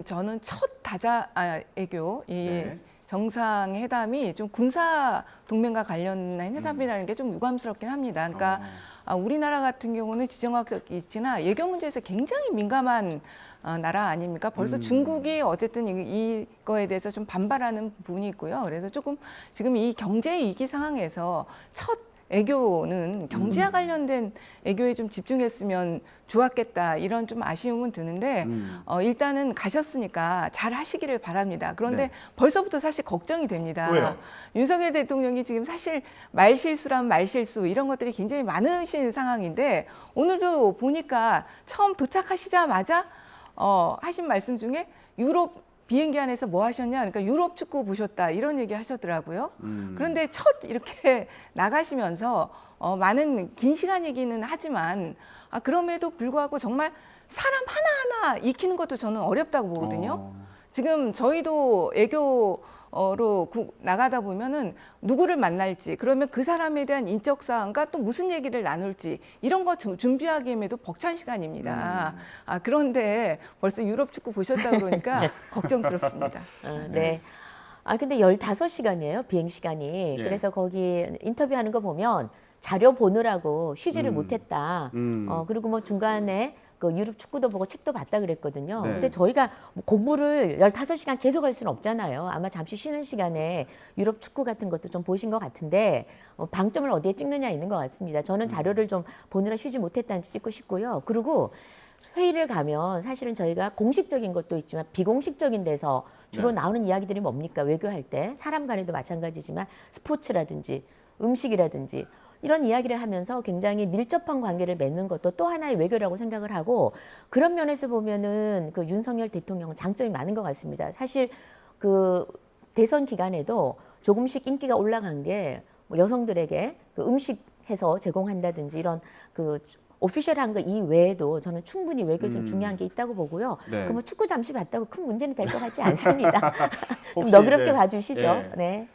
저는 첫 다자애교 이 네. 정상회담이 좀 군사 동맹과 관련된 회담이라는 게 좀 유감스럽긴 합니다. 그러니까 우리나라 같은 경우는 지정학적 이치나 외교 문제에서 굉장히 민감한 나라 아닙니까? 벌써 중국이 어쨌든 이거에 대해서 좀 반발하는 부분이 있고요. 그래서 조금 지금 이 경제 위기 상황에서 첫 애교는 경제와 관련된 애교에 좀 집중했으면 좋았겠다 이런 좀 아쉬움은 드는데 일단은 가셨으니까 잘 하시기를 바랍니다. 그런데 네. 벌써부터 사실 걱정이 됩니다. 왜요? 윤석열 대통령이 지금 사실 말실수란 말실수 이런 것들이 굉장히 많으신 상황인데 오늘도 보니까 처음 도착하시자마자 하신 말씀 중에 유럽 비행기 안에서 뭐 하셨냐? 그러니까 유럽 축구 보셨다 이런 얘기 하셨더라고요. 그런데 첫 이렇게 나가시면서 많은 긴 시간이기는 하지만 그럼에도 불구하고 정말 사람 하나하나 익히는 것도 저는 어렵다고 보거든요. 지금 저희도 애교로 나가다 보면은 누구를 만날지 그러면 그 사람에 대한 인적 사항과 또 무슨 얘기를 나눌지 이런 거 준비하기에도 벅찬 시간입니다. 그런데 벌써 유럽 축구 보셨다 그러니까 걱정스럽습니다. 네. 근데 15시간이에요, 비행 시간이. 예. 그래서 거기 인터뷰하는 거 보면 자료 보느라고 쉬지를 못했다. 그리고 뭐 중간에 그 유럽 축구도 보고 책도 봤다 그랬거든요. 네. 근데 저희가 뭐 공부를 15시간 계속 할 수는 없잖아요. 아마 잠시 쉬는 시간에 유럽 축구 같은 것도 좀 보신 것 같은데 방점을 어디에 찍느냐 있는 것 같습니다. 저는 자료를 좀 보느라 쉬지 못했다는 찍고 싶고요. 그리고 회의를 가면 사실은 저희가 공식적인 것도 있지만 비공식적인 데서 주로 네. 나오는 이야기들이 뭡니까? 외교할 때 사람 간에도 마찬가지지만 스포츠라든지 음식이라든지 이런 이야기를 하면서 굉장히 밀접한 관계를 맺는 것도 또 하나의 외교라고 생각을 하고 그런 면에서 보면은 그 윤석열 대통령은 장점이 많은 것 같습니다. 사실 그 대선 기간에도 조금씩 인기가 올라간 게 뭐 여성들에게 그 음식 해서 제공한다든지 이런 그 오피셜한 거 이외에도 저는 충분히 외교에서 중요한 게 있다고 보고요. 네. 그뭐 축구 잠시 봤다고 큰 문제는 될 것 같지 않습니다. 좀 혹시 너그럽게 이제, 봐주시죠. 예. 네.